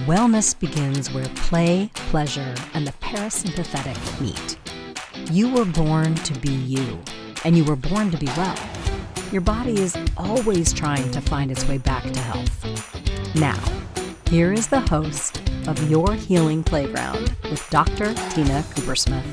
Wellness begins where play, pleasure, and the parasympathetic meet. You were born to be you, and you were born to be well. Your body is always trying to find its way back to health. Now, here is the host of Your Healing Playground with Dr. Tina Coopersmith.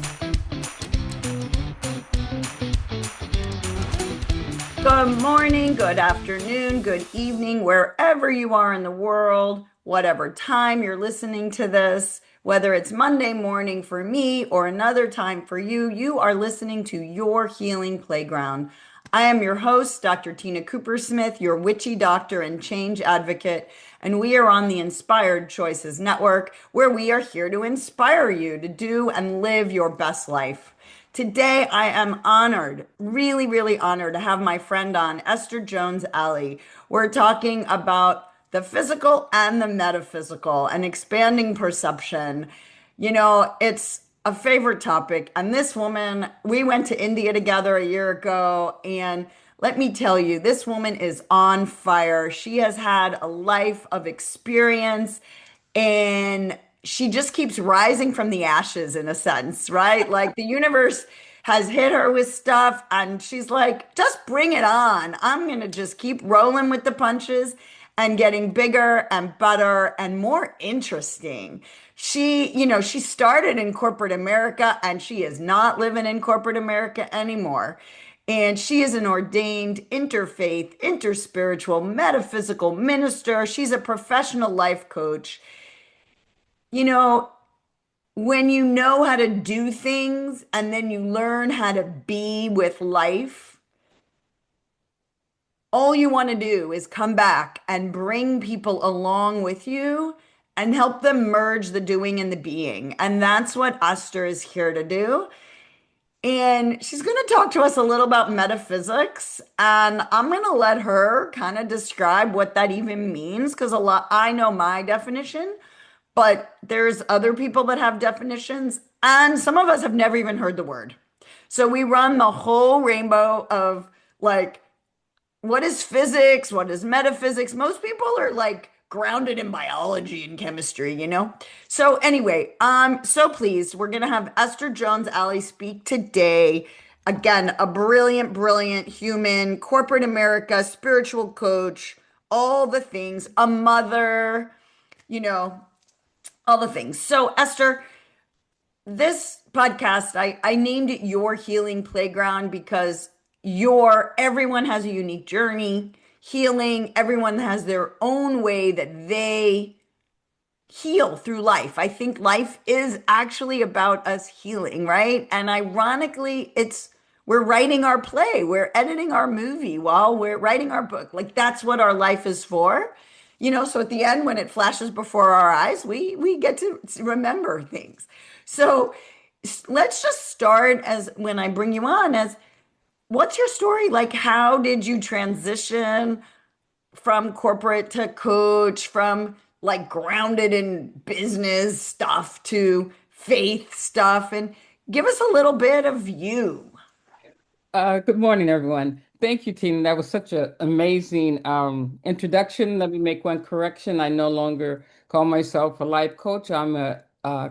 Good morning, good afternoon, good evening, wherever you are in the world, whatever time you're listening to this, whether it's Monday morning for me or another time for you, you are listening to Your Healing Playground. I am your host, Dr. Tina Coopersmith, your witchy doctor and change advocate, and we are on the Inspired Choices Network, where we are here to inspire you to do and live your best life. Today, I am honored, really honored to have my friend on, Esther Alley. We're talking about the physical and the metaphysical and expanding perception. You know, it's a favorite topic. And this woman, we went to India together a year ago, and let me tell you, this woman is on fire. She has had a life of experience, and she just keeps rising from the ashes in a sense, right? Like the universe has hit her with stuff, and she's like, just bring it on. I'm going to just keep rolling with the punches and getting bigger and better and more interesting. She started in corporate America, and she is not living in corporate America anymore. And she is an ordained interfaith, interspiritual, metaphysical minister. She's a professional life coach. You know, when you know how to do things and then you learn how to be with life, all you want to do is come back and bring people along with you and help them merge the doing and the being. And that's what Esther is here to do. And she's going to talk to us a little about metaphysics. And I'm going to let her kind of describe what that even means, because I know my definition, but there's other people that have definitions, and some of us have never even heard the word. So we run the whole rainbow of like, what is physics? What is metaphysics? Most people are like grounded in biology and chemistry, you know? So anyway, I'm so pleased. We're going to have Esther Alley speak today. Again, a brilliant human, corporate America, spiritual coach, all the things, a mother, you know, all the things. So, Esther, this podcast, I named it Your Healing Playground because everyone has a unique journey. Healing, everyone has their own way that they heal through life. I think life is actually about us healing, right? And ironically, we're writing our play, we're editing our movie while we're writing our book. Like that's what our life is for. You know, so at the end, when it flashes before our eyes, we get to remember things. So let's just start as when I bring you on as what's your story? Like, how did you transition from corporate to coach, from like grounded in business stuff to faith stuff? And give us a little bit of you. Good morning, everyone. Thank you, Tina. That was such an amazing introduction. Let me make one correction. I no longer call myself a life coach. I'm a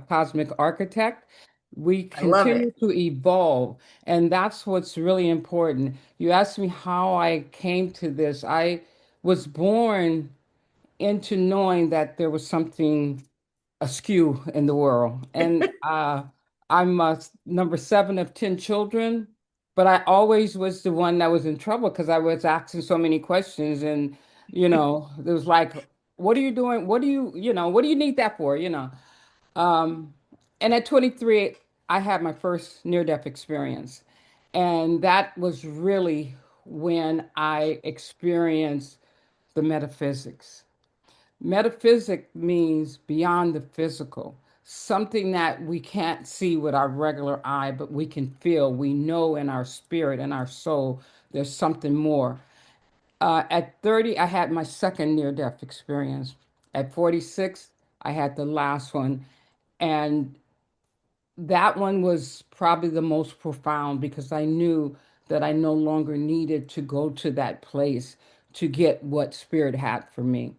cosmic architect. We I love continue it. to evolve, and that's what's really important. You asked me how I came to this. I was born into knowing that there was something askew in the world. And I'm number seven of 10 children, but I always was the one that was in trouble because I was asking so many questions. And, it was like, what are you doing? What do you need that for? Um, and at 23, I had my first near-death experience. And that was really when I experienced the metaphysics. Metaphysic means beyond the physical, something that we can't see with our regular eye, but we can feel. We know in our spirit and our soul there's something more. At 30, I had my second near death experience. At 46, I had the last one. And that one was probably the most profound because I knew that I no longer needed to go to that place to get what spirit had for me.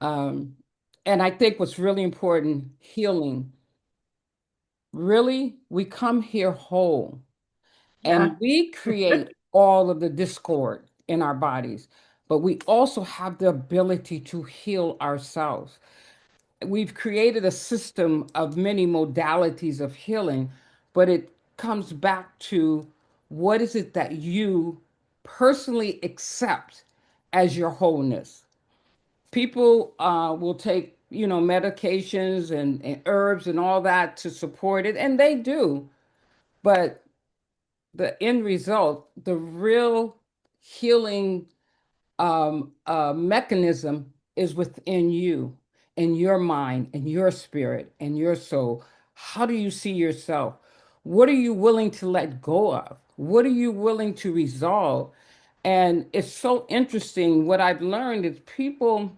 Um, And I think what's really important, healing. Really, we come here whole Yeah. and we create all of the discord in our bodies, but we also have the ability to heal ourselves. We've created a system of many modalities of healing, but it comes back to what is it that you personally accept as your wholeness. People will take, medications and herbs and all that to support it, and they do. But the end result, the real healing mechanism is within you, in your mind, in your spirit, in your soul. How do you see yourself? What are you willing to let go of? What are you willing to resolve? And it's so interesting. What I've learned is people,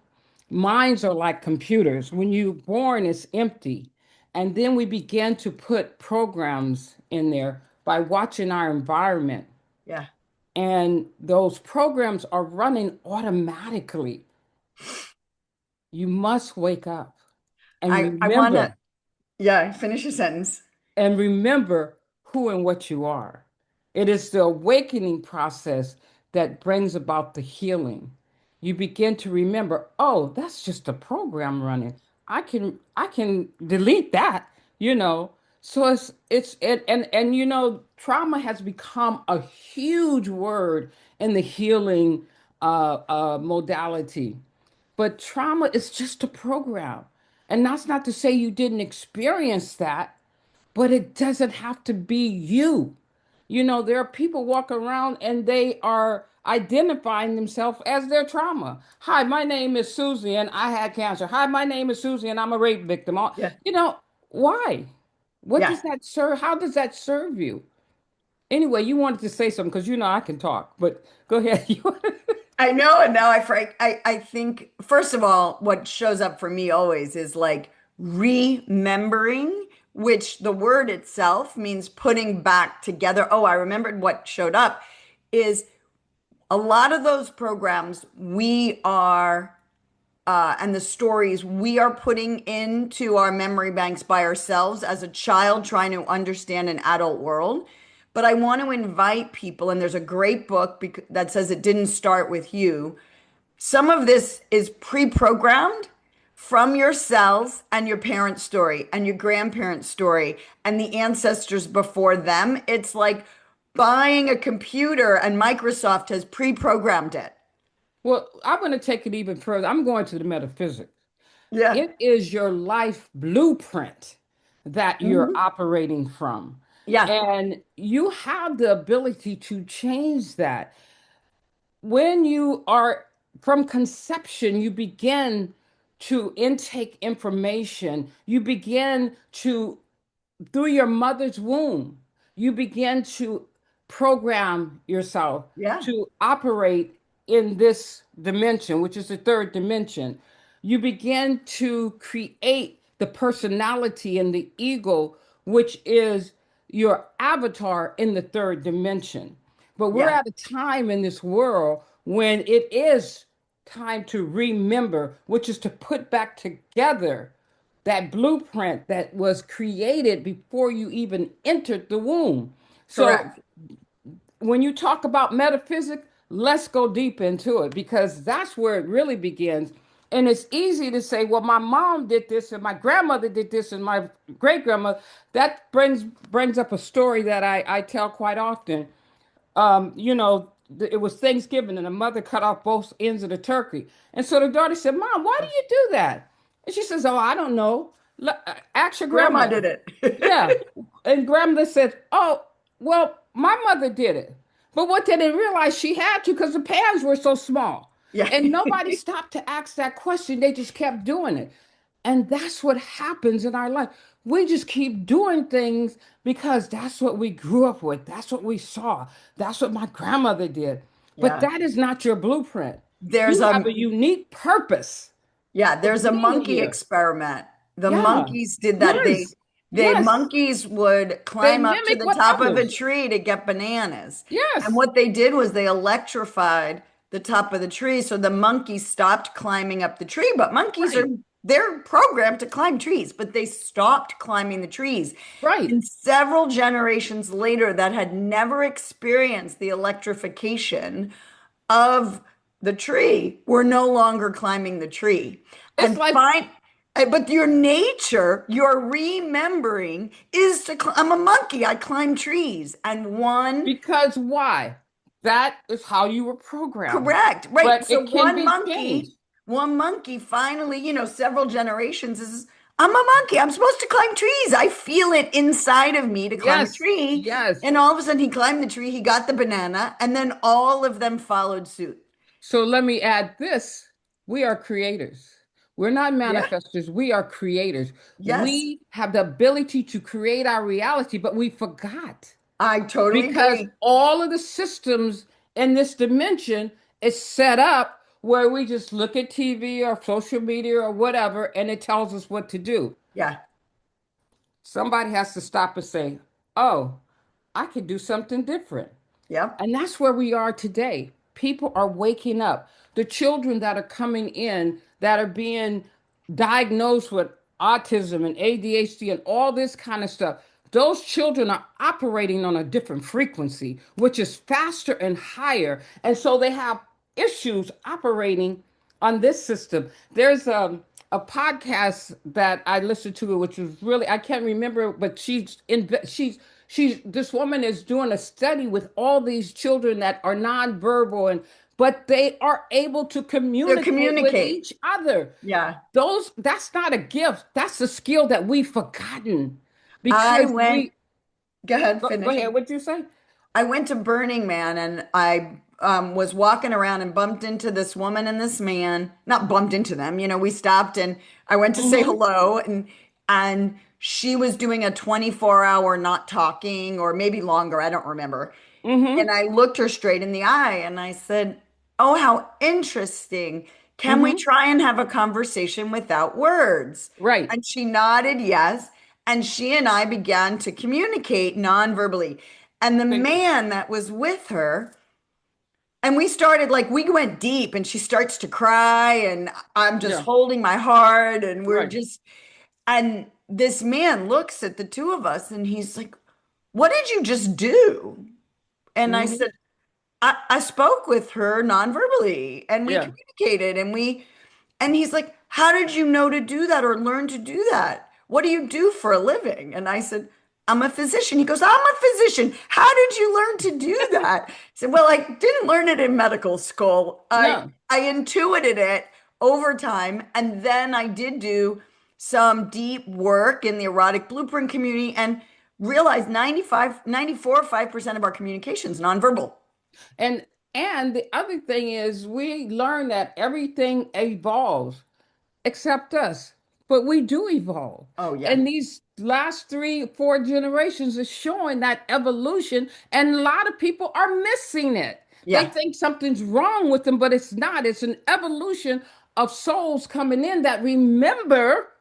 minds are like computers. When you're born, it's empty. And then we begin to put programs in there by watching our environment, Yeah. and those programs are running automatically. You must wake up and I want to, remember yeah, finish your sentence. and remember who and what you are. It is the awakening process that brings about the healing. You begin to remember, oh, that's just a program running. I can delete that, you know. So and trauma has become a huge word in the healing modality. But trauma is just a program. And that's not to say you didn't experience that, but it doesn't have to be you. There are people walking around and they are identifying themselves as their trauma. Hi, my name is Susie and I had cancer. Hi, my name is Susie and I'm a rape victim. Yeah. You know, why? What Yeah. does that serve? How does that serve you? Anyway, you wanted to say something because I can talk, but go ahead. I know, and now I think first of all, what shows up for me always is like remembering, which the word itself means putting back together. Oh, I remembered what showed up is a lot of those programs we are and the stories we are putting into our memory banks by ourselves as a child trying to understand an adult world. But I want to invite people, and there's a great book that says it didn't start with you. Some of this is pre programmed from your cells and your parents' story and your grandparents' story and the ancestors before them. It's like buying a computer and Microsoft has pre programmed it. Well, I'm going to take it even further. I'm going to the metaphysics. Yeah. It is your life blueprint that you're Mhm. operating from. Yeah. And you have the ability to change that. When you are from conception, you begin to intake information. You begin to through your mother's womb, you begin to program yourself Yeah. to operate in this dimension, which is the third dimension. You begin to create the personality and the ego, which is your avatar in the third dimension. But we're Yeah. at a time in this world when it is time to remember, which is to put back together that blueprint that was created before you even entered the womb. So Correct. when you talk about metaphysics, let's go deep into it because that's where it really begins. And it's easy to say, well, my mom did this and my grandmother did this and my great grandmother. That brings up a story that I tell quite often. It was Thanksgiving and the mother cut off both ends of the turkey. And so the daughter said, Mom, why do you do that? And she says, Oh, I don't know. Ask your Grandma grandmother. did it. Yeah. And grandmother said, Oh, well, my mother did it. But what they didn't realize she had to because the pans were so small. Yeah. And nobody stopped to ask that question. They just kept doing it. And that's what happens in our life. We just keep doing things because that's what we grew up with. That's what we saw. That's what my grandmother did. But Yeah. that is not your blueprint. There's You have a a unique purpose Yeah, of there's a being monkey here. experiment. The Yeah. monkeys did that. Yes. The Yes. monkeys would They climb up to mimic the what top of a others. tree to get bananas. And Yes. what they did was they electrified the top of the tree so the monkeys stopped climbing up the tree. But monkeys are Right. they're programmed to climb trees, but they stopped climbing the trees. Right. And several generations later, that had never experienced the electrification of the tree were no longer climbing the tree. It's And like, fine, but your nature, your remembering is to, I'm a monkey, I climb trees. And one, because why? That is how you were programmed. correct, right. But So it can be changed. one monkey finally, several generations is, I'm a monkey. I'm supposed to climb trees. I feel it inside of me to climb a Yes, tree. yes. And all of a sudden he climbed the tree, he got the banana, and then all of them followed suit. So let me add this. We are creators. We're not Yeah. manifestors. We are creators. Yes. We have the ability to create our reality, but we forgot I totally because agree. all of the systems in this dimension is set up where we just look at TV or social media or whatever, and it tells us what to do. Yeah. Somebody has to stop and say, oh, I could do something different. Yep. And that's where we are today. People are waking up. The children that are coming in that are being diagnosed with autism and ADHD and all this kind of stuff, those children are operating on a different frequency, which is faster and higher. And so they have issues operating on this system. There's a podcast that I listened to, which was really, I can't remember, but she's this woman is doing a study with all these children that are nonverbal and but they are able to To communicate with communicate. each other. Yeah. That's not a gift. That's a skill that we've forgotten I because went, we go ahead, go finish. ahead, what you say? I went to Burning Man and I was walking around and bumped into this woman and this man. Not bumped into them, we stopped and I went to say Mm-hmm. hello, and she was doing a 24-hour not talking, or maybe longer, I don't remember. And Mm-hmm. I looked her straight in the eye and I said, "Oh, how interesting. Can we Mm-hmm. try and have a conversation without words?" Right. And she nodded yes. And she and I began to communicate non-verbally. And the Thank you. man that was with her, and we started like, we went deep, and she starts to cry, and I'm just Yeah. holding my heart, and we're Right. just, and this man looks at the two of us and he's like, "What did you just do?" And I Mm-hmm. said, I spoke with her non-verbally and we Yeah. communicated, and he's like, "How did you know to do that or learn to do that? What do you do for a living?" And I said, "I'm a physician." He goes, "I'm a physician. How did you learn to do that?" I said, "Well, I didn't learn it in medical school. I No. I intuited it over time, and then I did do some deep work in the erotic blueprint community and realized 5% of our communication is nonverbal." And and the other thing is we learn that everything evolves except us. But we do evolve. Oh yeah. And these last three, four generations is showing that evolution, and a lot of people are missing it. They Yeah. think something's wrong with them, but it's not. It's an evolution of souls coming in that remember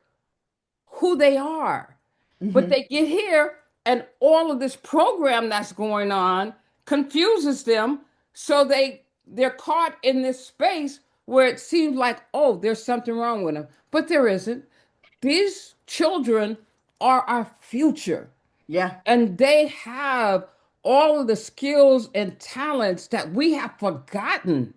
who they are. But Hmm. they get here, and all of this program that's going on confuses them. So they're caught in this space where it seems like, oh, there's something wrong with them. But there isn't. These children are our future, Yeah. and they have all of the skills and talents that we have forgotten.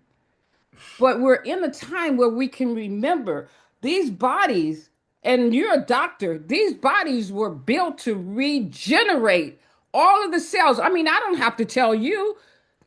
But we're in a time where we can remember these bodies, and you're a doctor, these bodies were built to regenerate all of the cells. I mean, I don't have to tell you,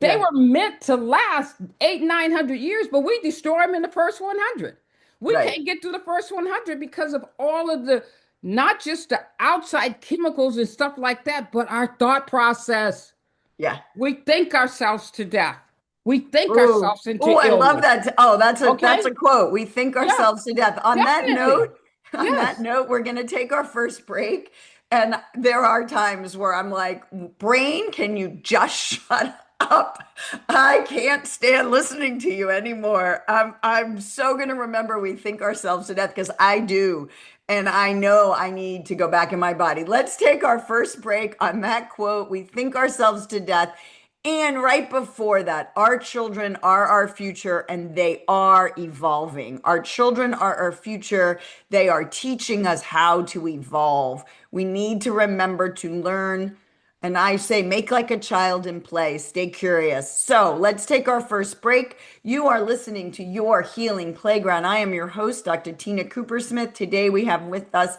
they Yeah. were meant to last 800, 900 years, but we destroy them in the first 100. We Right. can't get through the first 100 because of all of the, not just the outside chemicals and stuff like that, but our thought process. Yeah. We think ourselves to death. We think Ooh. ourselves Ooh, into I love illness. that. Oh, that's Okay? a quote. We think Yeah, ourselves to death. On that definitely. note, on that Yes. note, we're going to take our first break. And there are times where I'm like, "Brain, can you just shut up? I can't stand listening to you anymore." I'm so going to remember we think ourselves to death, because I do. And I know I need to go back in my body. Let's take our first break on that quote. We think ourselves to death. And right before that, our children are our future and they are evolving. Our children are our future. They are teaching us how to evolve. We need to remember to learn. And I say, make like a child and play. Stay curious. So let's take our first break. You are listening to Your Healing Playground. I am your host, Dr. Tina Cooper Smith. Today we have with us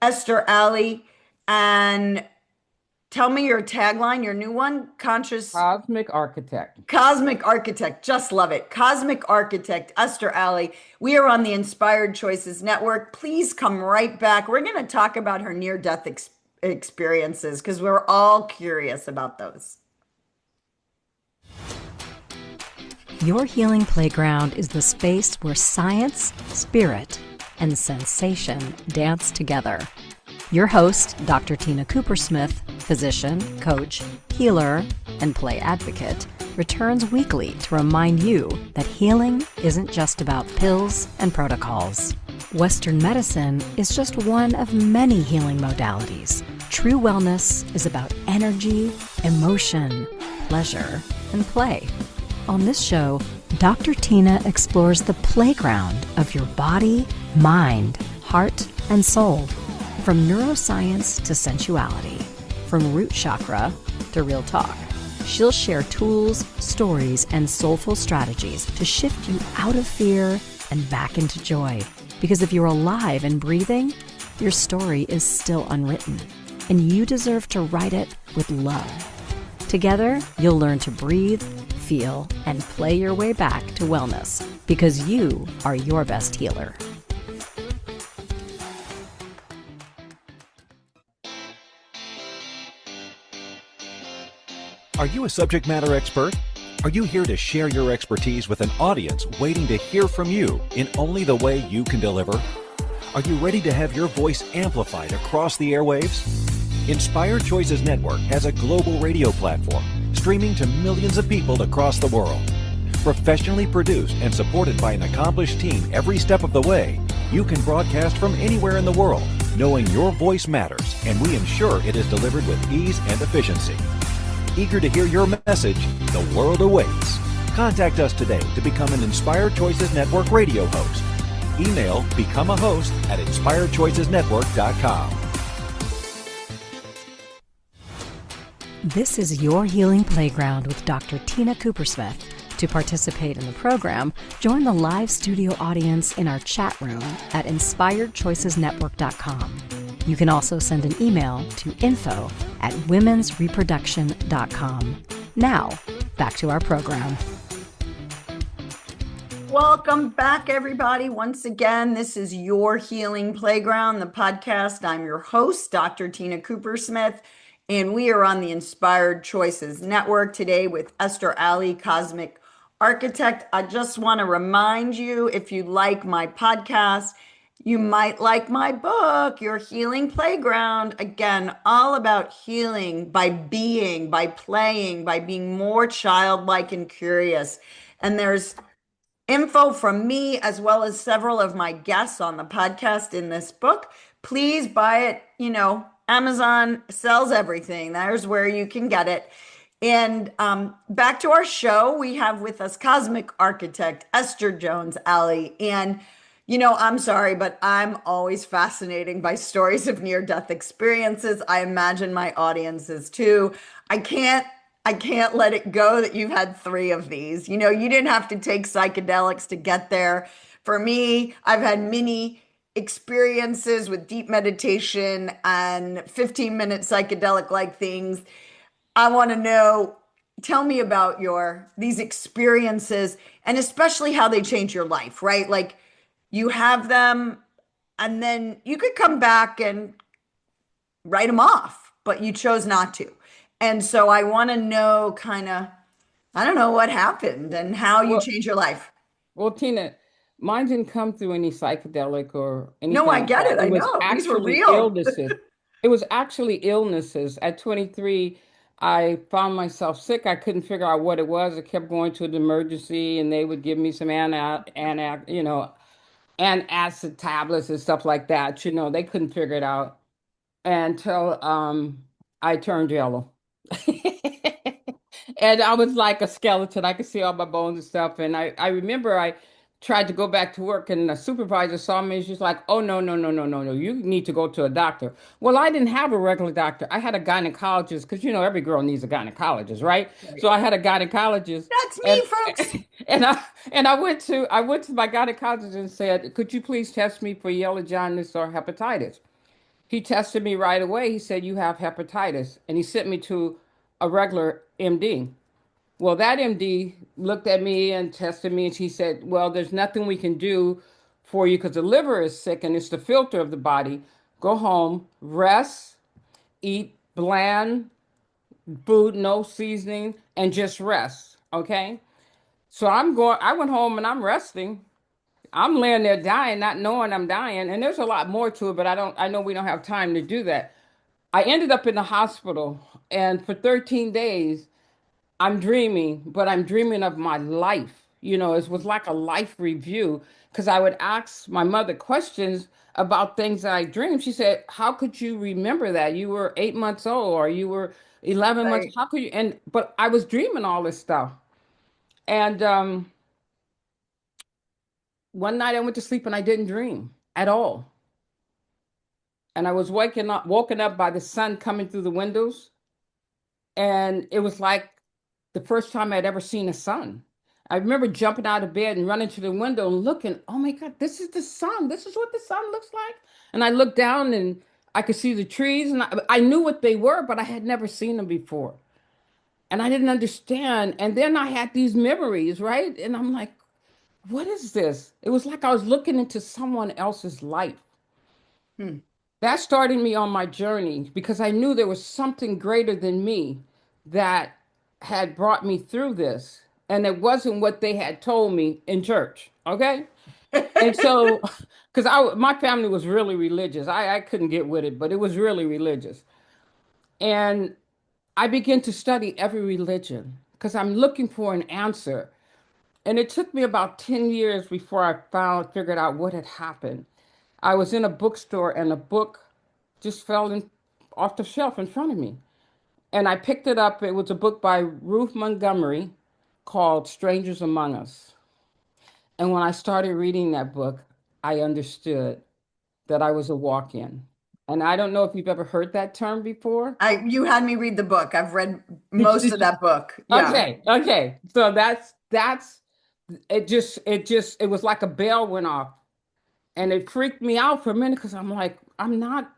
Esther Alley. And tell me your tagline, your new one, conscious. Cosmic architect. Cosmic Architect, just love it. Cosmic Architect, Esther Alley. We are on the Inspired Choices Network. Please come right back. We're going to talk about her near-death experiences because we're all curious about those. Your Healing Playground is the space where science, spirit, and sensation dance together. Your host, Dr. Tina Cooper Smith, physician, coach, healer, and play advocate, returns weekly to remind you that healing isn't just about pills and protocols. Western medicine is just one of many healing modalities. True wellness is about energy, emotion, pleasure, and play. On this show, Dr. Tina explores the playground of your body, mind, heart, and soul. From neuroscience to sensuality, from root chakra to real talk. She'll share tools, stories, and soulful strategies to shift you out of fear and back into joy. Because if you're alive and breathing, your story is still unwritten, and you deserve to write it with love. Together, you'll learn to breathe, feel, and play your way back to wellness, because you are your best healer. Are you a subject matter expert? Are you here to share your expertise with an audience waiting to hear from you in only the way you can deliver? Are you ready to have your voice amplified across the airwaves? Inspired Choices Network has a global radio platform streaming to millions of people across the world. Professionally produced and supported by an accomplished team every step of the way, you can broadcast from anywhere in the world, knowing your voice matters, and we ensure it is delivered with ease and efficiency. Eager to hear your message? The world awaits. Contact us today to become an Inspired Choices Network radio host. Email become a host at inspiredchoicesnetwork.com. This is Your Healing Playground with Dr. Tina Cooper Smith. To participate in the program, join the live studio audience in our chat room at inspiredchoicesnetwork.com. You can also send an email to info@womensreproduction.com. Now, back to our program. Welcome back, everybody. Once again, this is Your Healing Playground, the podcast. I'm your host, Dr. Tina Cooper Smith, and we are on the Inspired Choices Network today with Esther Alley, Cosmic Architect. I just want to remind you, if you like my podcast, you might like my book, Your Healing Playground. Again, all about healing by being, by playing, by being more childlike and curious. And there's info from me as well as several of my guests on the podcast in this book. Please buy it. Amazon sells everything. There's where you can get it. And back to our show, we have with us Cosmic Architect Esther Jones Alley. And I'm sorry, but I'm always fascinated by stories of near-death experiences. I imagine my audience is too. I can't let it go that you've had 3 of these. You didn't have to take psychedelics to get there. For me, I've had many experiences with deep meditation and 15-minute psychedelic-like things. I want to know, tell me about these experiences and especially how they change your life, right? Like you have them and then you could come back and write them off, but you chose not to. And so I want to know I don't know what happened and how you change your life. Well, Tina, mine didn't come through any psychedelic or anything No, I like get that. it. I It was know. These were actually real. illnesses. It was actually illnesses. At 23, I found myself sick. I couldn't figure out what it was. I kept going to the emergency, and they would give me some antacid tablets and stuff like that. They couldn't figure it out until I turned yellow. And I was like a skeleton. I could see all my bones and stuff. And I remember I tried to go back to work, and the supervisor saw me, and she's like, "Oh, no, no, no, no, no, no. You need to go to a doctor." Well, I didn't have a regular doctor. I had a gynecologist because, every girl needs a gynecologist, right? Right. So I had a gynecologist, That's and me, folks. and I went to my gynecologist and said, "Could you please test me for yellow jaundice or hepatitis?" He tested me right away. He said, "You have hepatitis." And he sent me to a regular MD. Well, that MD looked at me and tested me, and she said, "Well, there's nothing we can do for you because the liver is sick and it's the filter of the body. Go home, rest, eat bland food, no seasoning, and just rest." Okay. So I went home and I'm resting. I'm laying there dying, not knowing I'm dying. And there's a lot more to it, but I know we don't have time to do that. I ended up in the hospital, and for 13 days, I'm dreaming, but I'm dreaming of my life. It was like a life review because I would ask my mother questions about things that I dreamed. She said, "How could you remember that? You were 8 months old, or you were 11 months. Right. How could you?" But I was dreaming all this stuff. And one night I went to sleep and I didn't dream at all. And I was woken up by the sun coming through the windows. And it was like the first time I'd ever seen a sun. I remember jumping out of bed and running to the window and looking, "Oh my God, this is the sun. This is what the sun looks like." And I looked down and I could see the trees, and I knew what they were, but I had never seen them before. And I didn't understand. And then I had these memories, right? And I'm like, "What is this?" It was like I was looking into someone else's life. Hmm. That started me on my journey because I knew there was something greater than me that had brought me through this. And it wasn't what they had told me in church. Okay. And so, because my family was really religious, I couldn't get with it, but it was really religious. And I began to study every religion because I'm looking for an answer. And it took me about 10 years before figured out what had happened. I was in a bookstore and a book just off the shelf in front of me. And I picked it up. It was a book by Ruth Montgomery called Strangers Among Us. And when I started reading that book, I understood that I was a walk-in. And I don't know if you've ever heard that term before. You had me read the book. I've read most Did of you? that book. Yeah. Okay, okay. So that's it was like a bell went off, and it freaked me out for a minute because I'm like, I'm not,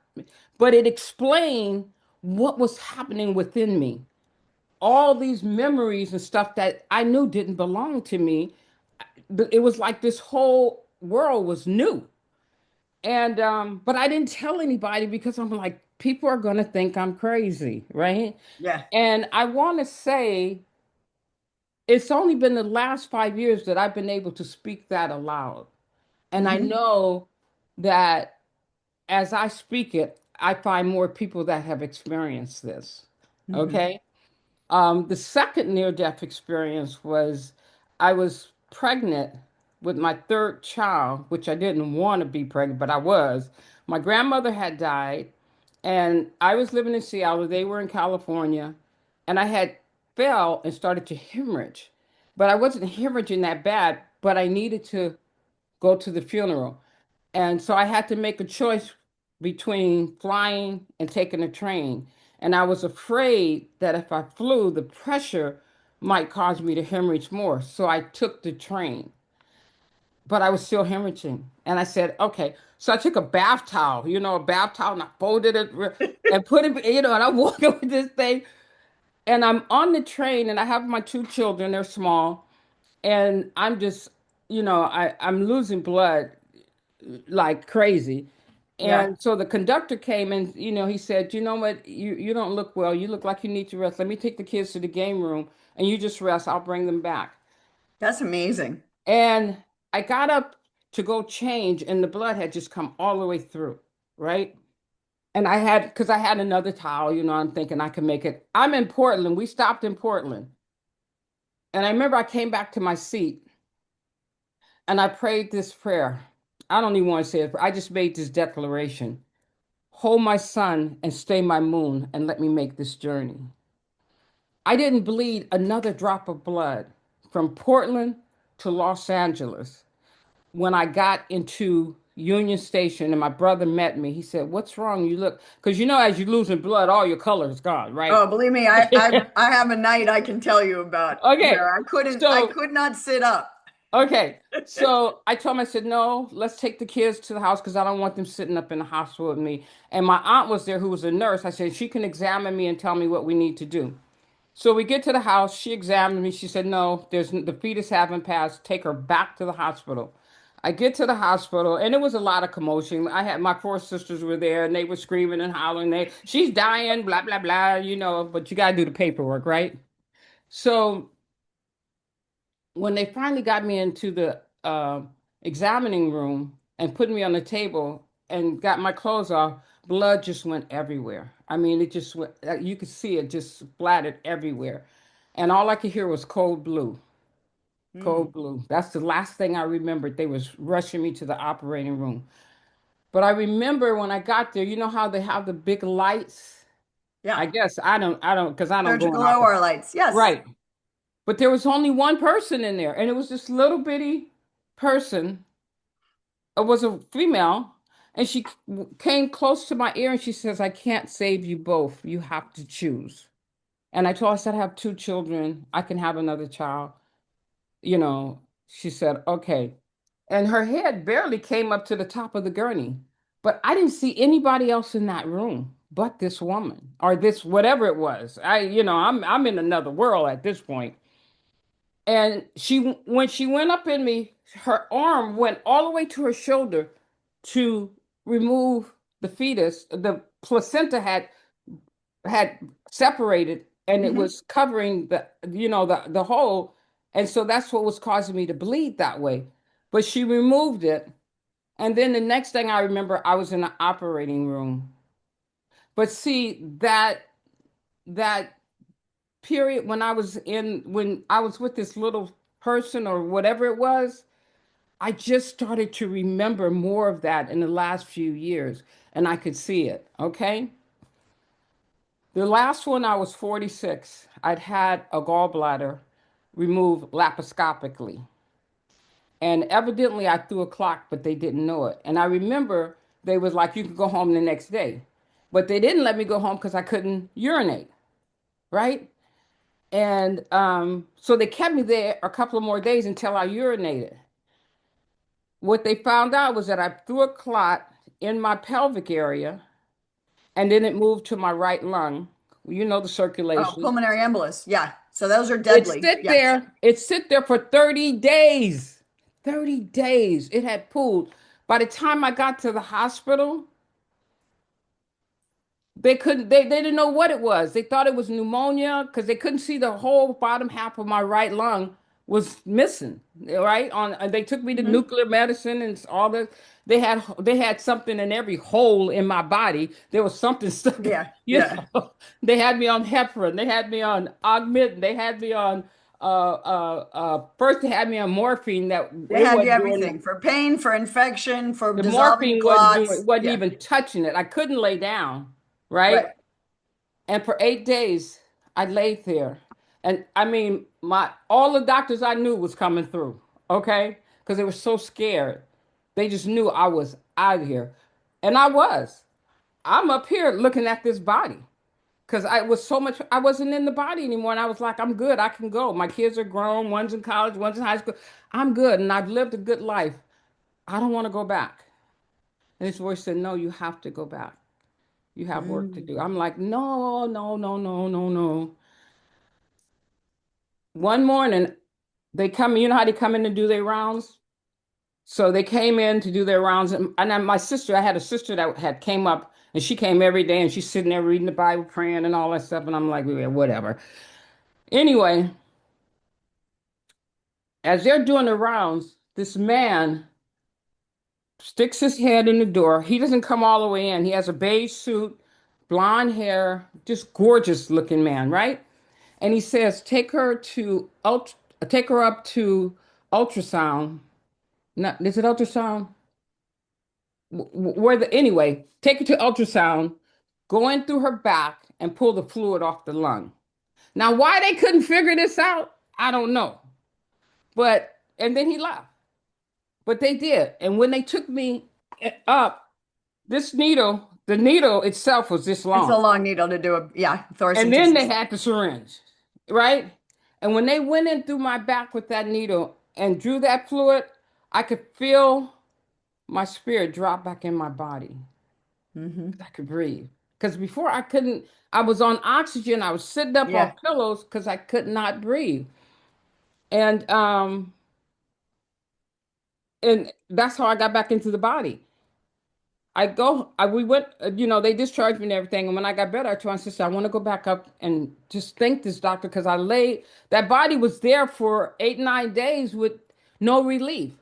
but it explained what was happening within me. All these memories and stuff that I knew didn't belong to me. It was like this whole world was new. And but I didn't tell anybody because I'm like, people are gonna think I'm crazy, right? Yeah. And I want to say it's only been the last 5 years that I've been able to speak that aloud. And I Hmm. know that as I speak it, I find more people that have experienced this. Hmm. Okay. The second near-death experience was I was pregnant with my third child, which I didn't want to be pregnant, but I was. My grandmother had died, and I was living in Seattle. They were in California, and I had fell and started to hemorrhage, but I wasn't hemorrhaging that bad, but I needed to go to the funeral. And so I had to make a choice between flying and taking a train. And I was afraid that if I flew, the pressure might cause me to hemorrhage more. So I took the train, but I was still hemorrhaging. And I said, okay. So I took a bath towel, a bath towel, and I folded it and put it, and I'm walking with this thing. And I'm on the train, and I have my two children, they're small. And I'm just, I'm losing blood like crazy. Yeah. And so the conductor came and, he said, "You know what? You don't look well. You look like you need to rest. Let me take the kids to the game room and you just rest. I'll bring them back." That's amazing. And I got up to go change and the blood had just come all the way through, right? And because I had another towel, I'm thinking I can make it. I'm in Portland. We stopped in Portland. And I remember I came back to my seat and I prayed this prayer. I don't even want to say it. I just made this declaration. Hold my sun and stay my moon and let me make this journey. I didn't bleed another drop of blood from Portland to Los Angeles. When I got into Union Station and my brother met me, he said, "What's wrong? You look," because as you're losing blood, all your color is gone, right? Oh, believe me, I have a night I can tell you about Okay. where I So, could not sit up. okay. So I told him, I said, no, let's take the kids to the house because I don't want them sitting up in the hospital with me. And my aunt was there who was a nurse. I said, she can examine me and tell me what we need to do. So we get to the house. She examined me. She said, no, the fetus haven't passed. Take her back to the hospital. I get to the hospital and it was a lot of commotion. I had my four sisters were there and they were screaming and hollering. She's dying, blah, blah, blah, but you got to do the paperwork, right? So when they finally got me into the examining room and put me on the table and got my clothes off, blood just went everywhere. I mean, it just went, you could see it just splattered everywhere. And all I could hear was cold blue, Mm, cold blue. That's the last thing I remembered. They was rushing me to the operating room. But I remember when I got there, you know how they have the big lights? yeah. I guess because I don't go in Surgical operating. OR lights. Yes. Right. But there was only one person in there, and it was this little bitty person. It was a female, and she came close to my ear and she says, "I can't save you both. You have to choose." And I told her, I said, "I have two children. I can have another child." She said, "Okay." And her head barely came up to the top of the gurney. But I didn't see anybody else in that room but this woman or this whatever it was. I'm in another world at this point. And when she went up in me, her arm went all the way to her shoulder to remove the fetus. The placenta had separated and it Hmm. was covering the hole. And so that's what was causing me to bleed that way. But she removed it. And then the next thing I remember, I was in the operating room. But see, that period when I was with this little person or whatever it was, I just started to remember more of that in the last few years, and I could see it. Okay. The last one, I was 46. I'd had a gallbladder removed laparoscopically. And evidently I threw a clock, but they didn't know it. And I remember they was like, you could go home the next day. But they didn't let me go home because I couldn't urinate, right? And so they kept me there a couple of more days until I urinated. What they found out was that I threw a clot in my pelvic area and then it moved to my right lung. The Oh, circulation. pulmonary embolus. Yeah. So those are deadly. Yes. It sit there for 30 days. 30 days. It had pooled. By the time I got to the hospital, they didn't know what it was. They thought it was pneumonia because they couldn't see the whole bottom half of my right lung was missing, right? And they took me to Hmm. nuclear medicine and all the they had something in every hole in my body. There was something stuck, Yeah. you Yeah. know. They had me on heparin, they had me on augmentin, they had me on first they had me on morphine that They it had you wasn't doing. everything for pain, for infection, for The dissolving morphine clots. wasn't Yeah. even touching it. I couldn't lay down, right? Right. And for 8 days, I laid there. And I mean, my all the doctors I knew was coming through, okay? Because they were so scared. They just knew I was out of here. And I was. I'm up here looking at this body. Because I was so much, I wasn't in the body anymore. And I was like, I'm good. I can go. My kids are grown. One's in college, one's in high school. I'm good. And I've lived a good life. I don't want to go back. And his voice said, no, you have to go back. You have work to Mm. do. I'm like, no, no, no, no, no, no. One morning, they come, you know how they come in to do their rounds? So they came in to do their rounds. And then my sister, I had a sister that had came up and she came every day and she's sitting there reading the Bible, praying and all that stuff. And I'm like, yeah, whatever. Anyway, as they're doing the rounds, this man sticks his head in the door. He doesn't come all the way in. He has a beige suit, blonde hair, just gorgeous looking man, right? And he says, take her up to ultrasound. Not, is it ultrasound? Take her to ultrasound, go in through her back and pull the fluid off the lung. Now, why they couldn't figure this out, I don't know. And then he left. But they did. And when they took me up, the needle itself was this It's a long. long needle to do And then they thoracentesis. had the syringe, right? And when they went in through my back with that needle and drew that fluid, I could feel my spirit drop back in my body. I could breathe. Because before I couldn't, I was on oxygen. I was sitting up on pillows because I could not breathe. And that's how I got back into the body. We went, they discharged me and everything. And when I got better, I told my sister, I want to go back up and just thank this doctor because that body was there for 8, 9 days with no relief.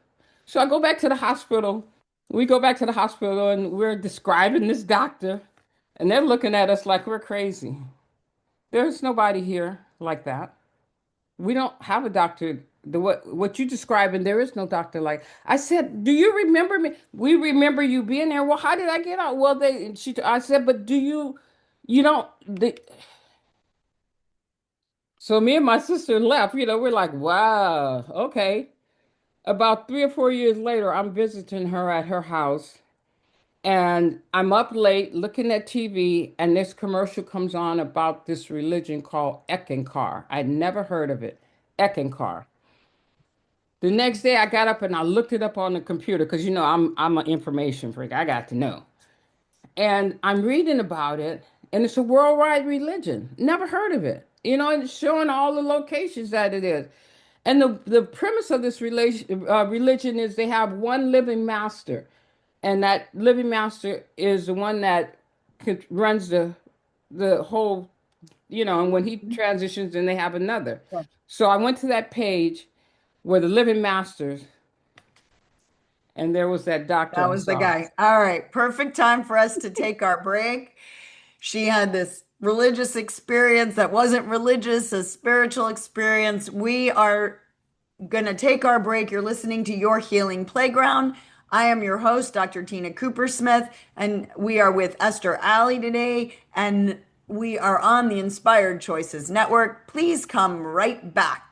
So I go back to the hospital. We go back to the hospital and we're describing this doctor and they're looking at us like we're crazy. There's nobody here like that. We don't have a doctor. What you describing, there is no doctor like. I said, do you remember me? We remember you being there. Well, how did I get out? Well, I said, but you don't. So me and my sister left. We're like, wow, okay. About 3 or 4 years later, I'm visiting her at her house, and I'm up late looking at TV, and this commercial comes on about this religion called Eckankar. I'd never heard of it. Eckankar. The next day I got up and I looked it up on the computer because I'm an information freak. I got to know. And I'm reading about it and it's a worldwide religion. Never heard of it. And it's showing all the locations that it is. And the premise of this religion is they have one living master. And that living master is the one that runs the whole, and when he transitions, then they have another. Yeah. So I went to that page were the living masters. And there was that doctor. That was the guy. All right. Perfect time for us to take our break. She had this religious experience that wasn't religious, a spiritual experience. We are going to take our break. You're listening to Your Healing Playground. I am your host, Dr. Tina Cooper-Smith, and we are with Esther Alley today, and we are on the Inspired Choices Network. Please come right back.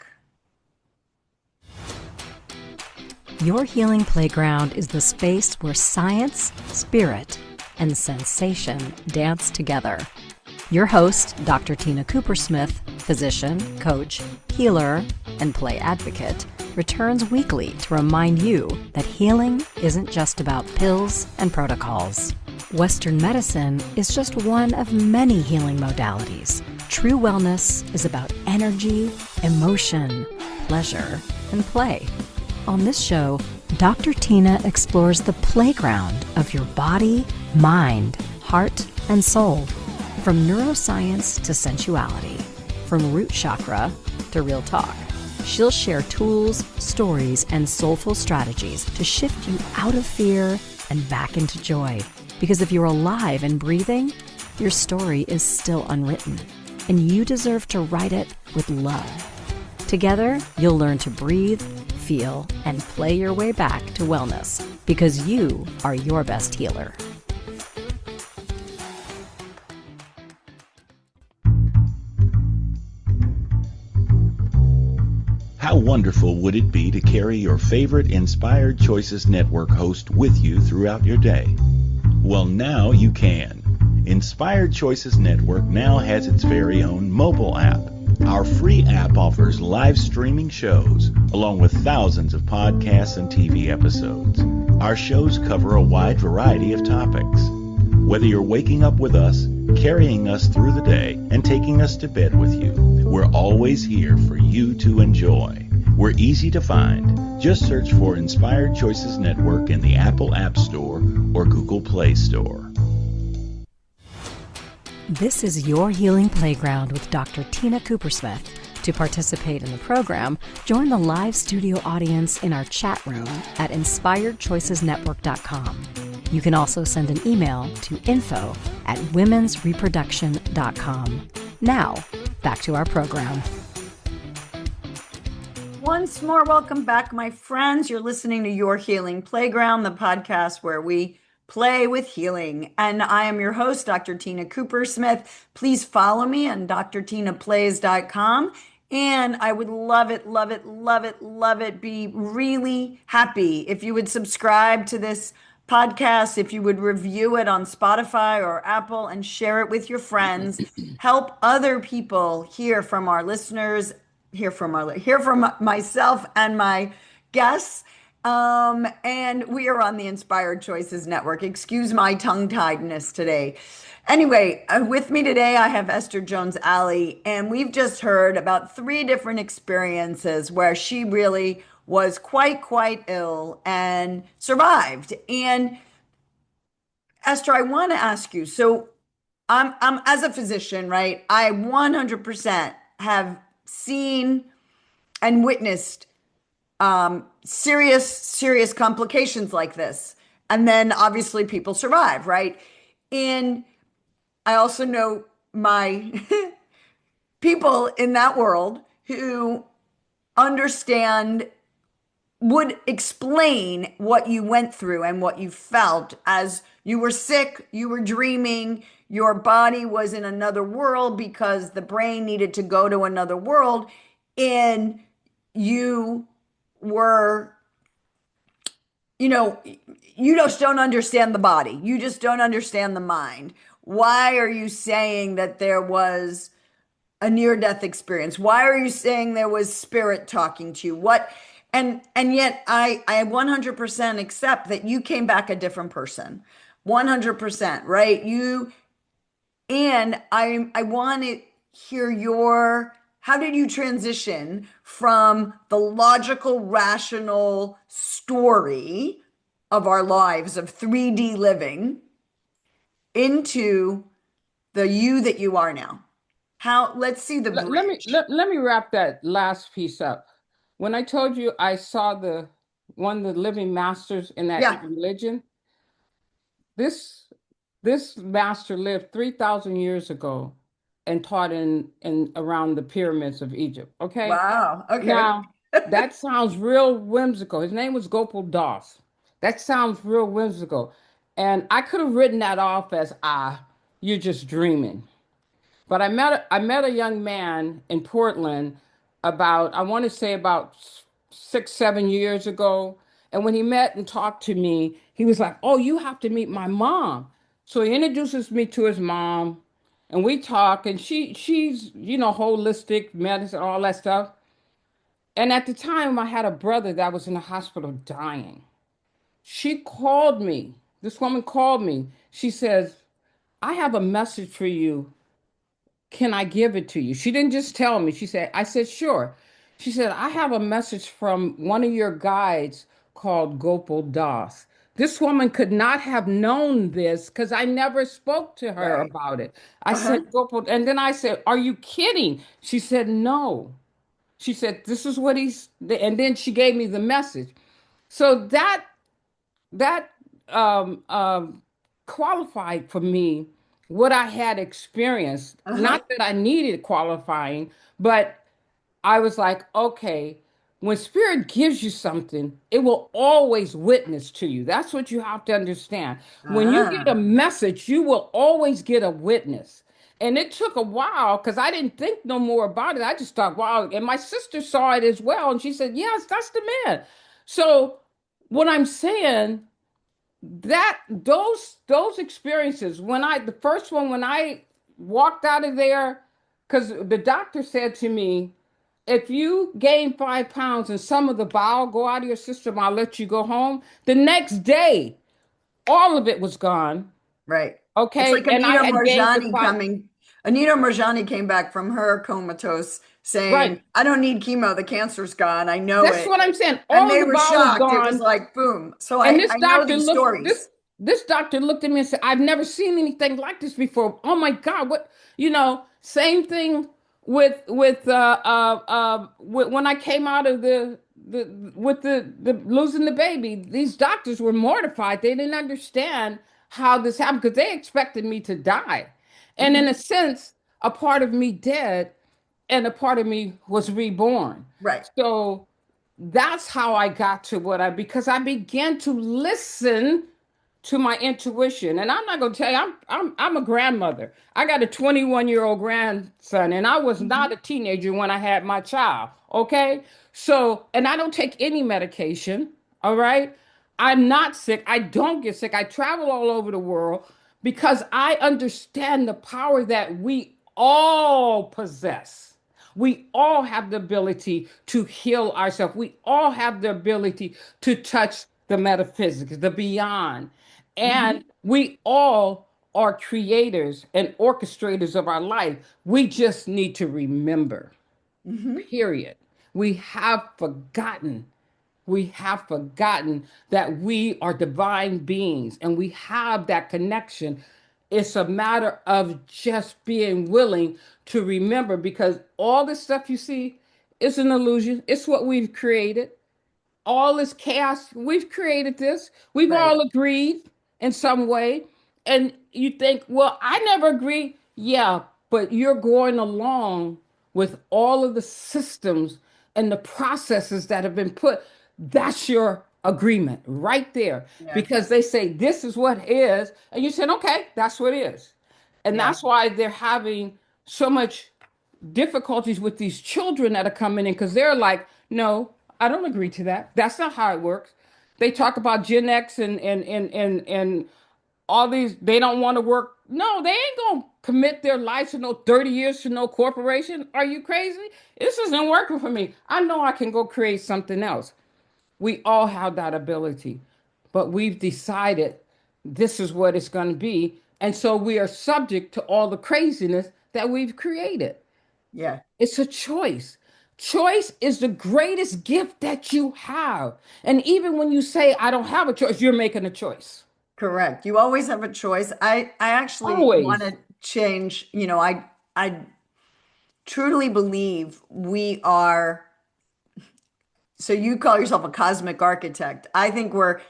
Your Healing Playground is the space where science, spirit, and sensation dance together. Your host, Dr. Tina Cooper-Smith, physician, coach, healer, and play advocate, returns weekly to remind you that healing isn't just about pills and protocols. Western medicine is just one of many healing modalities. True wellness is about energy, emotion, pleasure, and play. On this show, Dr. Tina explores the playground of your body, mind, heart, and soul. From neuroscience to sensuality, from root chakra to real talk. She'll share tools, stories, and soulful strategies to shift you out of fear and back into joy. Because if you're alive and breathing, your story is still unwritten, and you deserve to write it with love. Together, you'll learn to breathe, feel, and play your way back to wellness, because you are your best healer. How wonderful would it be to carry your favorite Inspired Choices Network host with you throughout your day? Well, now you can. Inspired Choices Network now has its very own mobile app. Our free app offers live streaming shows, along with thousands of podcasts and TV episodes. Our shows cover a wide variety of topics. Whether you're waking up with us, carrying us through the day, and taking us to bed with you, we're always here for you to enjoy. We're easy to find. Just search for Inspired Choices Network in the Apple App Store or Google Play Store. This is Your Healing Playground with Dr. Tina Cooper-Smith. To participate in the program, join the live studio audience in our chat room at inspiredchoicesnetwork.com. You can also send an email to info@womensreproduction.com. Now, back to our program. Once more, welcome back, my friends. You're listening to Your Healing Playground, the podcast where we Play with Healing. And I am your host, Dr. Tina Cooper Smith. Please follow me on drtinaplays.com. And I would love it, love it, love it, love it. Be really happy if you would subscribe to this podcast, if you would review it on Spotify or Apple and share it with your friends. Help other people hear from our listeners, hear from myself and my guests. And we are on the Inspired Choices Network. Excuse my tongue-tiedness today. Anyway, with me today, I have Esther Alley, and we've just heard about 3 different experiences where she really was quite ill and survived. And Esther, I want to ask you, so I'm as a physician, right? I 100% have seen and witnessed serious complications like this. And then obviously people survive, right? And I also know my people in that world who understand, would explain what you went through and what you felt as you were sick, you were dreaming, your body was in another world because the brain needed to go to another world, and you were, you just don't understand the body. You just don't understand the mind. Why are you saying that there was a near-death experience? Why are you saying there was spirit talking to you? What? And yet I 100% accept that you came back a different person. 100%, right? And I want to hear how did you transition from the logical, rational story of our lives of 3D living into the you that you are now? Let's see the bridge. Let me wrap that last piece up. When I told you I saw one of the living masters in that religion, this master lived 3,000 years ago and taught in around the pyramids of Egypt. Okay. Wow. Okay. Now that sounds real whimsical. His name was Gopal Das. That sounds real whimsical, and I could have written that off as you're just dreaming. But I met a young man in Portland I want to say about 6, 7 years ago. And when he met and talked to me, he was like, "Oh, you have to meet my mom." So he introduces me to his mom, and we talk, and she's, holistic medicine, all that stuff. And at the time, I had a brother that was in the hospital dying. She called me. This woman called me. She says, "I have a message for you. Can I give it to you?" She didn't just tell me. I said, "Sure." She said, "I have a message from one of your guides called Gopal Das." This woman could not have known this because I never spoke to her Right. about it. I said, "Gopal," and then I said, "Are you kidding?" She said, "No." She said, "This is what and then she gave me the message. So that um, um, qualified for me what I had experienced. Not that I needed qualifying, but I was like, okay, when spirit gives you something, it will always witness to you. That's what you have to understand. When you get a message, you will always get a witness. And it took a while because I didn't think no more about it. I just thought, wow. And my sister saw it as well. And she said, "Yes, that's the man." So what I'm saying, that those experiences, the first one, when I walked out of there, because the doctor said to me, "If you gain 5 pounds and some of the bile go out of your system, I'll let you go home." The next day, all of it was gone. Right. It's Okay. like And I had gained the five. Anita Morjani came back from her comatose saying, Right. "I don't need chemo. The cancer's gone. I know That's it." what I'm saying. And All of they the were bile was shocked. It was gone. like, boom. So And I know these stories. this doctor looked at me and said, "I've never seen anything like this before. Oh my God, what?" Same thing with when I came out of the losing the baby. These doctors were mortified. They didn't understand how this happened because they expected me to die. And in a sense, a part of me dead and a part of me was reborn. Right. So that's how I got to because I began to listen to my intuition. And I'm not going to tell you, I'm a grandmother. I got a 21-year-old grandson, and I was not a teenager when I had my child. Okay. So, and I don't take any medication. All right. I'm not sick. I don't get sick. I travel all over the world because I understand the power that we all possess. We all have the ability to heal ourselves. We all have the ability to touch the metaphysics, the beyond. Mhm. And we all are creators and orchestrators of our life. We just need to remember, Mhm. period. We have forgotten. We have forgotten that we are divine beings and we have that connection. It's a matter of just being willing to remember, because all the stuff you see is an illusion. It's what we've created. All this chaos, we've created this. We've Right. all agreed in some way. And you think, well, I never agreed. Yeah, but you're going along with all of the systems and the processes that have been put. That's your agreement right there. Yeah. Because they say this is what is. And you said, okay, that's what is. And Yeah. that's why they're having so much difficulties with these children that are coming in, because they're like, no, I don't agree to that. That's not how it works. They talk about Gen X and all these, they don't want to work. No, they ain't gonna commit their lives to no 30 years to no corporation. Are you crazy? This isn't working for me. I know I can go create something else. We all have that ability, but we've decided this is what it's going to be. And so we are subject to all the craziness that we've created. Yeah. It's a choice. Choice is the greatest gift that you have. And even when you say, I don't have a choice, you're making a choice. Correct. You always have a choice. I actually want Always. to change, I truly believe we are, so you call yourself a cosmic architect. I think we're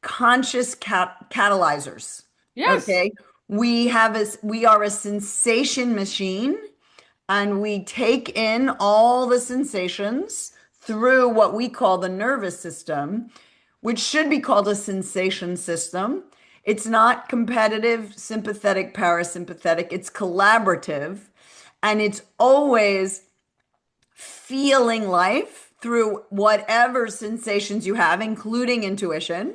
conscious catalyzers. Yes. Okay? We are a sensation machine, and we take in all the sensations through what we call the nervous system, which should be called a sensation system. It's not competitive, sympathetic, parasympathetic. It's collaborative. And it's always feeling life through whatever sensations you have, including intuition.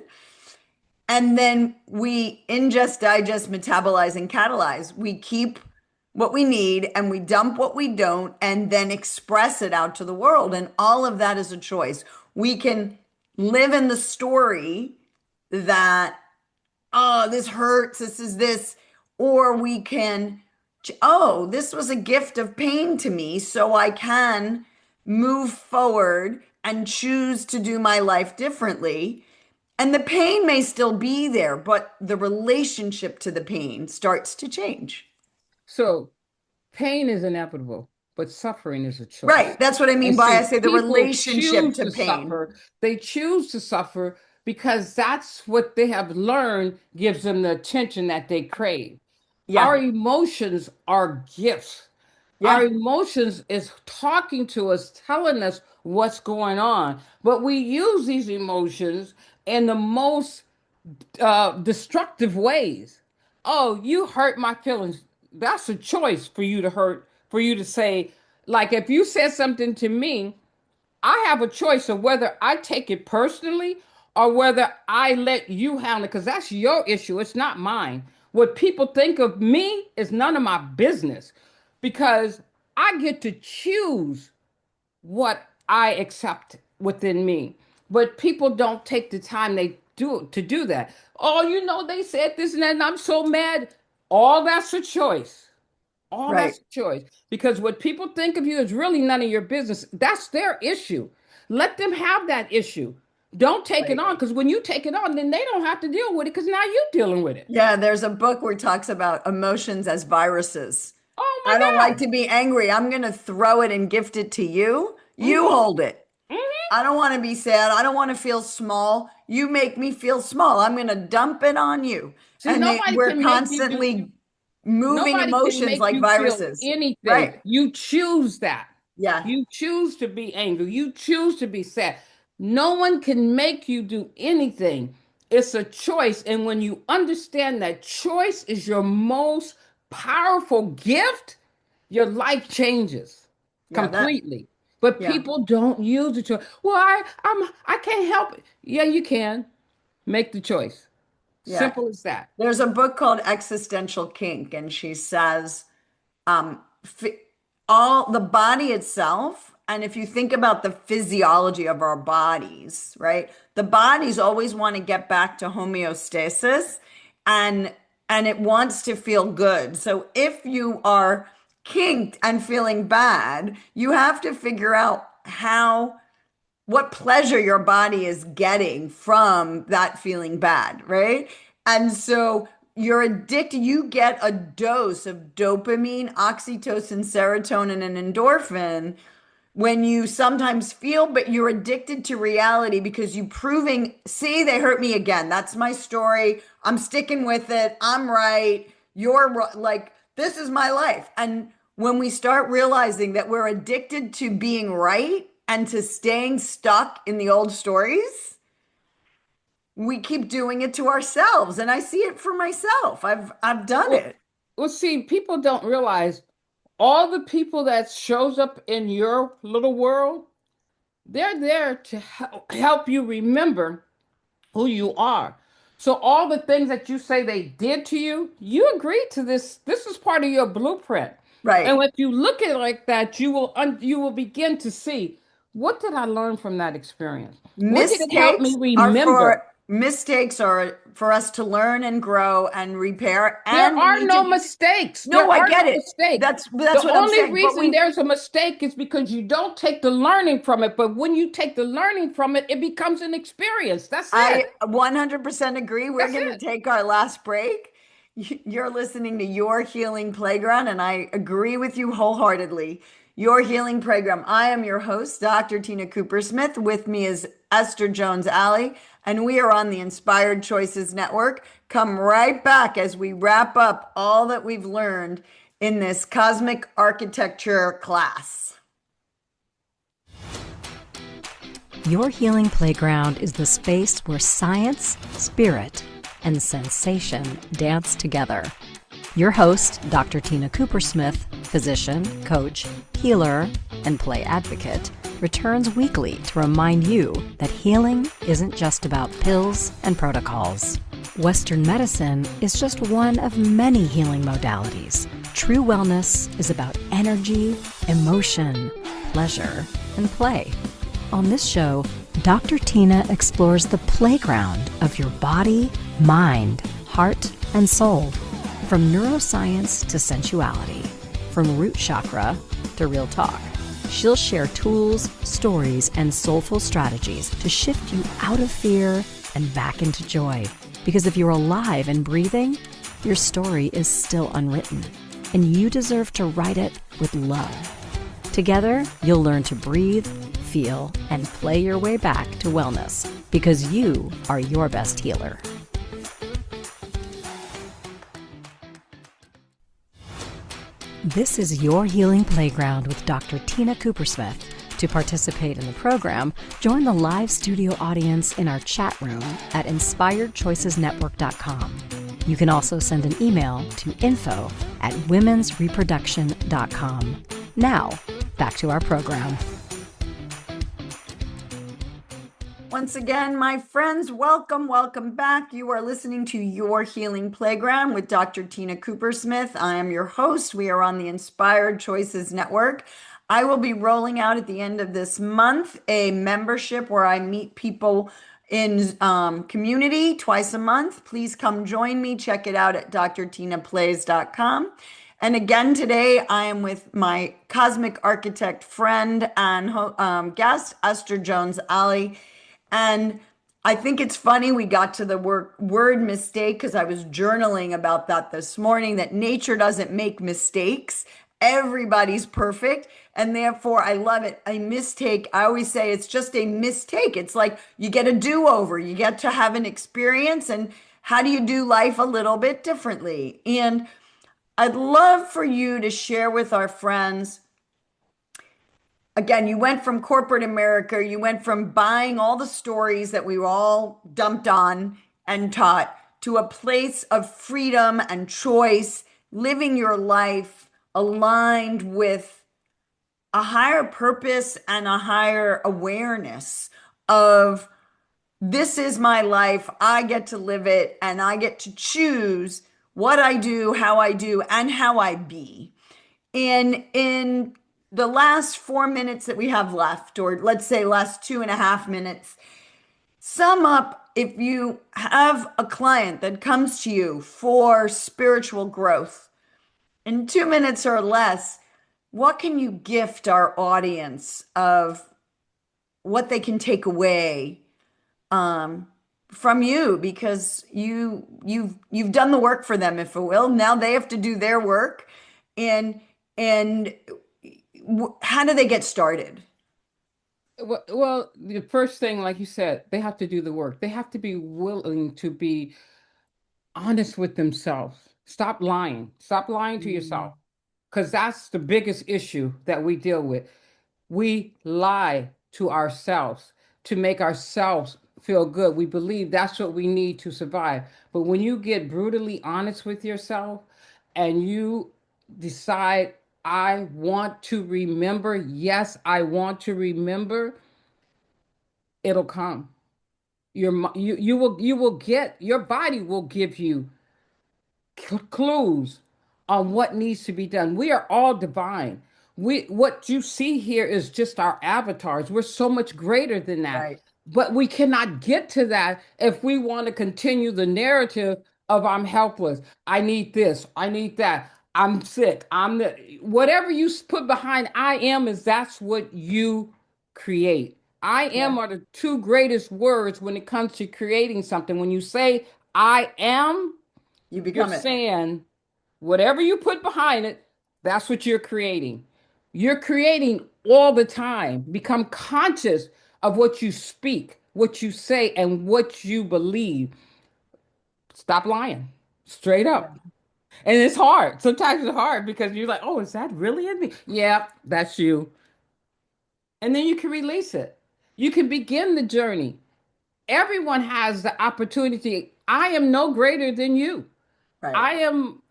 And then we ingest, digest, metabolize, and catalyze. We keep what we need and we dump what we don't, and then express it out to the world. And all of that is a choice. We can live in the story that, oh, this hurts, this is this, or we can, oh, this was a gift of pain to me, so I can move forward and choose to do my life differently. And the pain may still be there, but the relationship to the pain starts to change. So pain is inevitable, but suffering is a choice. Right. That's what I And mean by I see, say the people relationship choose to to pain. suffer. They choose to suffer because that's what they have learned gives them the attention that they crave. Our Yeah. emotions are gifts. Our Yeah. emotions is talking to us, telling us what's going on. But we use these emotions in the most destructive ways. Oh, you hurt my feelings. That's a choice for you to hurt, for you to say, like if you said something to me, I have a choice of whether I take it personally or whether I let you handle it, because that's your issue. It's not mine. What people think of me is none of my business, because I get to choose what I accept within me. But people don't take the time they do to do that. Oh, they said this and that, and I'm so mad. All that's a choice. All Right. that's a choice. Because what people think of you is really none of your business. That's their issue. Let them have that issue. Don't take it Right. on, because when you take it on, then they don't have to deal with it, because now you're dealing with it. Yeah, there's a book where it talks about emotions as viruses. Oh I don't my like to be angry. I'm going to throw it and gift it to you. God. You hold it. Hmm. I don't want to be sad. I don't want to feel small. You make me feel small. I'm going to dump it on you. See, And we're constantly moving nobody can emotions make like you feel viruses. anything. Right. You choose that. Yeah. You choose to be angry. You choose to be sad. No one can make you do anything. It's a choice. And when you understand that choice is your most powerful gift, your life changes Yeah, completely. But yeah, people don't use the choice. Well, I can't help it. Yeah, you can. Make the choice. yeah. Simple as that. There's a book called Existential Kink, and she says, um, all the body itself, and if you think about the physiology of our bodies, right? The bodies always want to get back to homeostasis, and it wants to feel good. So if you are kinked and feeling bad, you have to figure out how what pleasure your body is getting from that feeling bad, right? And so you're addicted, you get a dose of dopamine, oxytocin, serotonin, and endorphin when you sometimes feel, but you're addicted to reality because you proving, see, they hurt me again. That's my story. I'm sticking with it. I'm right. Like, this is my life. And when we start realizing that we're addicted to being right and to staying stuck in the old stories, we keep doing it to ourselves. And I see it for myself. I've done Well, it. well, see, people don't realize all the people that shows up in your little world, they're there to help you remember who you are. So all the things that you say they did to you, you agreed to this. This is part of your blueprint. And Right. if you look at it like that, you will begin to see, what did I learn from that experience? What did it help me remember? Mistakes are for us to learn and grow and repair, There and we are need no to. mistakes. No, There I are get no it. mistakes. That's The what I'm only saying. But reason we there's a mistake is because you don't take the learning from it. But when you take the learning from it, it becomes an experience. That's it. I 100% agree. We're That's going to it. take our last break. You're listening to Your Healing Playground, and I agree with you wholeheartedly. Your Healing Playground. I am your host, Dr. Tina Cooper Smith. With me is Esther Jones Alley, and we are on the Inspired Choices Network. Come right back as we wrap up all that we've learned in this cosmic architecture class. Your Healing Playground is the space where science, spirit, and sensation dance together. Your host, Dr. Tina Cooper Smith, physician, coach, healer, and play advocate, returns weekly to remind you that healing isn't just about pills and protocols. Western medicine is just one of many healing modalities. True wellness is about energy, emotion, pleasure, and play. On this show, Dr. Tina explores the playground of your body, mind, heart, and soul. From neuroscience to sensuality, from root chakra to real talk. She'll share tools, stories, and soulful strategies to shift you out of fear and back into joy. Because if you're alive and breathing, your story is still unwritten, and you deserve to write it with love. Together, you'll learn to breathe, feel, and play your way back to wellness, because you are your best healer. This is Your Healing Playground with Dr. Tina Coopersmith. To participate in the program, join the live studio audience in our chat room at inspiredchoicesnetwork.com. You can also send an email to info@womensreproduction.com. Now, back to our program. Once again, my friends, welcome back. You are listening to Your Healing Playground with Dr. Tina Cooper Smith. I am your host. We are on the Inspired Choices Network. I will be rolling out at the end of this month a membership where I meet people in community twice a month. Please come join me. Check it out at drtinaplays.com. And again, today I am with my cosmic architect friend and guest, Esther Jones Alley. And I think it's funny we got to the word mistake because I was journaling about that this morning, that nature doesn't make mistakes. Everybody's perfect. And therefore, I love it. A mistake, I always say it's just a mistake. It's like you get a do-over. You get to have an experience. And how do you do life a little bit differently? And I'd love for you to share with our friends. Again, you went from corporate America, you went from buying all the stories that we were all dumped on and taught to a place of freedom and choice, living your life aligned with a higher purpose and a higher awareness of this is my life. I get to live it and I get to choose what I do, how I do, and how I be. And in the last 4 minutes that we have left, or let's say last 2.5 minutes, sum up if you have a client that comes to you for spiritual growth in 2 minutes or less, what can you gift our audience of what they can take away from you, because you've done the work for them, if you will. Now they have to do their work, and how do they get started? Well, the first thing, like you said, they have to do the work. They have to be willing to be honest with themselves. Stop lying. Stop lying to yourself, because that's the biggest issue that we deal with. We lie to ourselves to make ourselves feel good. We believe that's what we need to survive. But when you get brutally honest with yourself and you decide, I want to remember, yes, I want to remember, it'll come. You will get, your body will give you clues on what needs to be done. We are all divine. What you see here is just our avatars. We're so much greater than that. Right. But we cannot get to that if we want to continue the narrative of I'm helpless. I need this. I need that. I'm sick. Whatever you put behind I am is that's what you create. I Yeah. am are the two greatest words when it comes to creating something. When you say I am, You you're become it. saying whatever you put behind it, that's what you're creating. You're creating all the time. Become conscious of what you speak, what you say, and what you believe. Stop lying. Straight up. And it's hard. Sometimes it's hard because you're like, oh, is that really in me? Yeah, that's you. And then you can release it. You can begin the journey. Everyone has the opportunity. I am no greater than you. Right. I am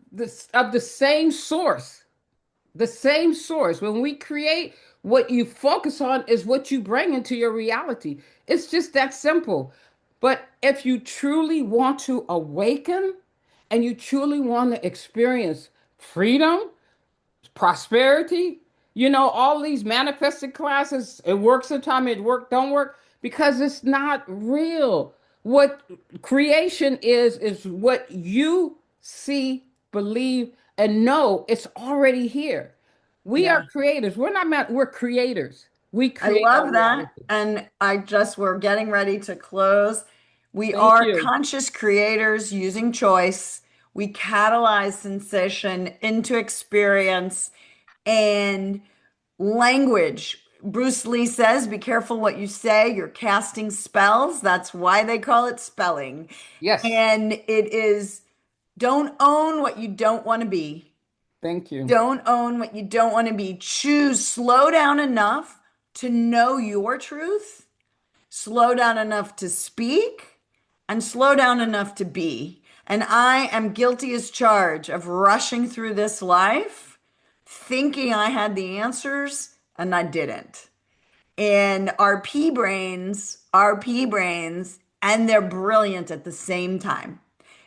of the same source. The same source. When we create, what you focus on is what you bring into your reality. It's just that simple. But if you truly want to awaken and you truly want to experience freedom, prosperity, all these manifested classes, it works sometimes, it work, don't work, because it's not real. What creation is what you see, believe, and know it's already here. We are Yeah. creators. We're not we're creators. We I create our love that. reality. And we're getting ready to close. We Thank are you. conscious creators using choice. We catalyze sensation into experience and language. Bruce Lee says, be careful what you say. You're casting spells. That's why they call it spelling. Yes. And it is, don't own what you don't want to be. Thank you. Don't own what you don't want to be. Choose, slow down enough to know your truth, slow down enough to speak, and slow down enough to be. And I am guilty as charged of rushing through this life thinking I had the answers and I didn't. And our pea brains, and they're brilliant at the same time.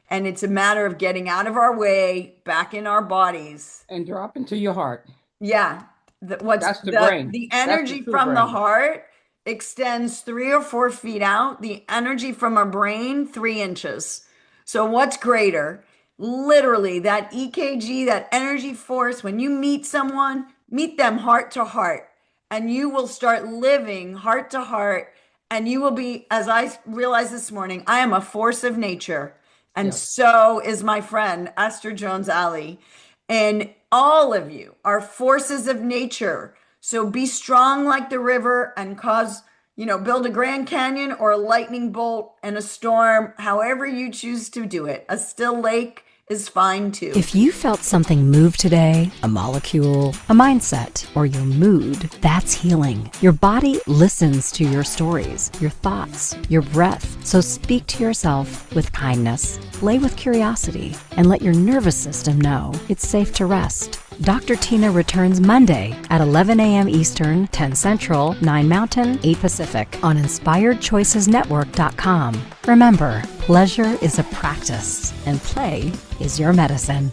And it's a matter of getting out of our way, back in our bodies. And drop into your heart. Yeah. What's That's the brain. the That's the energy true from the brain. heart extends 3 or 4 feet out. The energy from our brain, 3 inches. So what's greater? Literally, that EKG, that energy force, when you meet someone, meet them heart to heart, and you will start living heart to heart. And you will be, as I realized this morning, I am a force of nature. And Yes. so is my friend, Esther Jones Alley. And all of you are forces of nature. So be strong like the river and build a Grand Canyon or a lightning bolt and a storm, however you choose to do it. A still lake is fine too. If you felt something move today, a molecule, a mindset, or your mood, that's healing. Your body listens to your stories, your thoughts, your breath. So speak to yourself with kindness, play with curiosity, and let your nervous system know it's safe to rest. Dr. Tina returns Monday at 11 a.m. Eastern, 10 Central, 9 Mountain, 8 Pacific on InspiredChoicesNetwork.com. Remember, pleasure is a practice and play is your medicine.